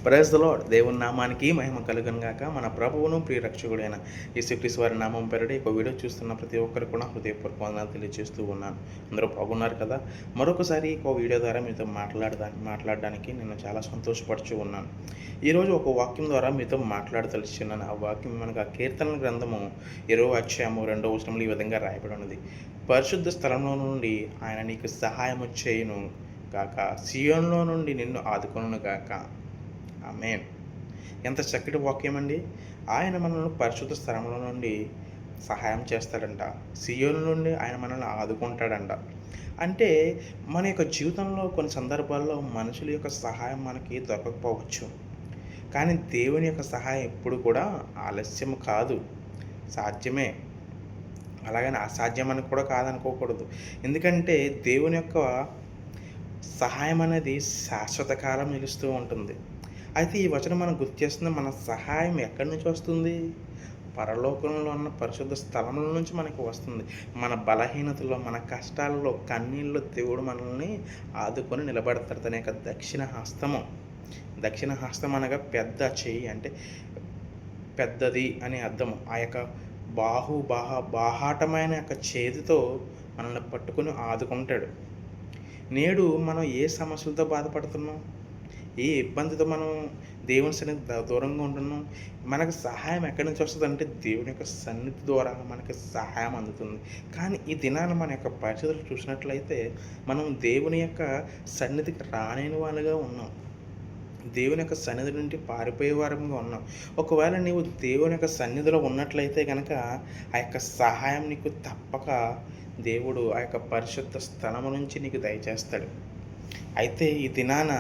Praise the lord. దేవుని నామానికి మహిమ కలుగును గాక. మన ప్రభువును ప్రియరక్షకుడైన యేసుక్రీస్తు వారి నామం పేరిట ఒక వీడియో చూస్తున్న ప్రతి ఒక్కరికి కూడా హృదయపూర్వక వందనాలు తెలియజేస్తూ ఉన్నాను. అందరూ బాగున్నారు కదా. మరొకసారి ఒక వీడియో ద్వారా మీతో మాట్లాడడానికి నేను చాలా సంతోషపడుచు ఉన్నాను. ఈరోజు ఒక వాక్యం ద్వారా మీతో మాట్లాడదలుచున్నాను. ఆ వాక్యం మనకు ఆ కీర్తనల గ్రంథము 20వ అధ్యాయము 2వ వచనంలో ఈ విధంగా రాయబడి ఉన్నది. పరిశుద్ధ స్థలంలో నుండి ఆయన నీకు సహాయము చేయును గాక, సియోనులో నుండి నిన్ను ఆదుకొనును గాక. ఆమేన్. ఎంత చక్కటి వాక్యం అండి. ఆయన మనల్ని పరిశుద్ధ స్థలంలో నుండి సహాయం చేస్తాడంట. సియోను నుండి ఆయన మనల్ని ఆదుకుంటాడంట. అంటే మన యొక్క జీవితంలో కొన్ని సందర్భాల్లో మనుషుల యొక్క సహాయం మనకి దొరకకపోవచ్చు. కానీ దేవుని యొక్క సహాయం ఎప్పుడు కూడా ఆలస్యం కాదు, సాధ్యమే. అలాగని అసాధ్యమని కూడా కాదనుకోకూడదు. ఎందుకంటే దేవుని యొక్క సహాయం అనేది శాశ్వత కాలం నిలుస్తూ ఉంటుంది. అయితే ఈ వచనం మనం గుర్తు చేస్తుంది, మన సహాయం ఎక్కడి నుంచి వస్తుంది? పరలోకంలో ఉన్న పరిశుద్ధ స్థలముల నుంచి మనకు వస్తుంది. మన బలహీనతలో, మన కష్టాలలో, కన్నీళ్ళలో దేవుడు మనల్ని ఆదుకొని నిలబడతాడు. తన యొక్క దక్షిణ హస్తం అనగా పెద్ద చెయ్యి, అంటే పెద్దది అని అర్థము. ఆ యొక్క బాహాటమైన యొక్క చేతితో మనల్ని పట్టుకొని ఆదుకుంటాడు. నేడు మనం ఏ సమస్యలతో బాధపడుతున్నాం, ఏ ఇబ్బందితో మనం దేవుని సన్నిధి దూరంగా ఉంటున్నాం, మనకు సహాయం ఎక్కడి నుంచి వస్తుంది అంటే దేవుని యొక్క సన్నిధి ద్వారా మనకి సహాయం అందుతుంది. కానీ ఈ దినాన్ని మన యొక్క పరిస్థితులు చూసినట్లయితే మనం దేవుని యొక్క సన్నిధికి రాలేని వాళ్ళుగా ఉన్నాం. దేవుని యొక్క సన్నిధి నుండి పారిపోయే వారంగా ఉన్నాం. ఒకవేళ నీవు దేవుని యొక్క సన్నిధిలో ఉన్నట్లయితే కనుక ఆ యొక్క సహాయం నీకు తప్పక దేవుడు ఆ యొక్క పరిశుద్ధ స్థలము నుంచి నీకు దయచేస్తాడు. అయితే ఈ దినాన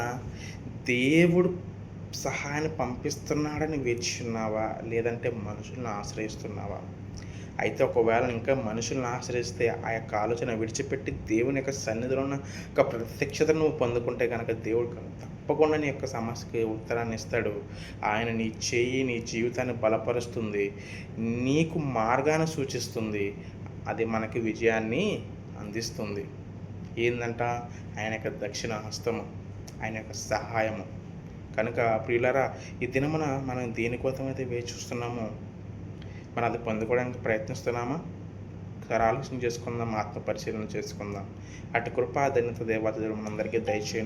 దేవుడు సహాయాన్ని పంపిస్తున్నాడని వేచి ఉన్నావా, లేదంటే మనుషులను ఆశ్రయిస్తున్నావా? అయితే ఒకవేళ ఇంకా మనుషులను ఆశ్రయిస్తే ఆ యొక్క ఆలోచన విడిచిపెట్టి దేవుని యొక్క సన్నిధిలో ఉన్న ఒక ప్రత్యక్షతను నువ్వు పొందుకుంటే కనుక దేవుడు తప్పకుండా నీ యొక్క సమస్యకి ఉత్తరాన్ని ఇస్తాడు. ఆయన నీ చేయి నీ జీవితాన్ని బలపరుస్తుంది, నీకు మార్గాన్ని సూచిస్తుంది, అది మనకి విజయాన్ని అందిస్తుంది. ఏందంట? ఆయన యొక్క దక్షిణ హస్తము, ఆయన యొక్క సహాయము. కనుక ప్రియులారా, ఈ దినమున మనం దేనికోసం అయితే వేచి చూస్తున్నామో మనం అది పొందుకోవడానికి ప్రయత్నిస్తున్నామా? ఒకసారి ఆలోచన చేసుకుందాం, ఆత్మ పరిశీలన చేసుకుందాం. అటు కృపా ధన్యత దేవత మనందరికీ దయచేయండి.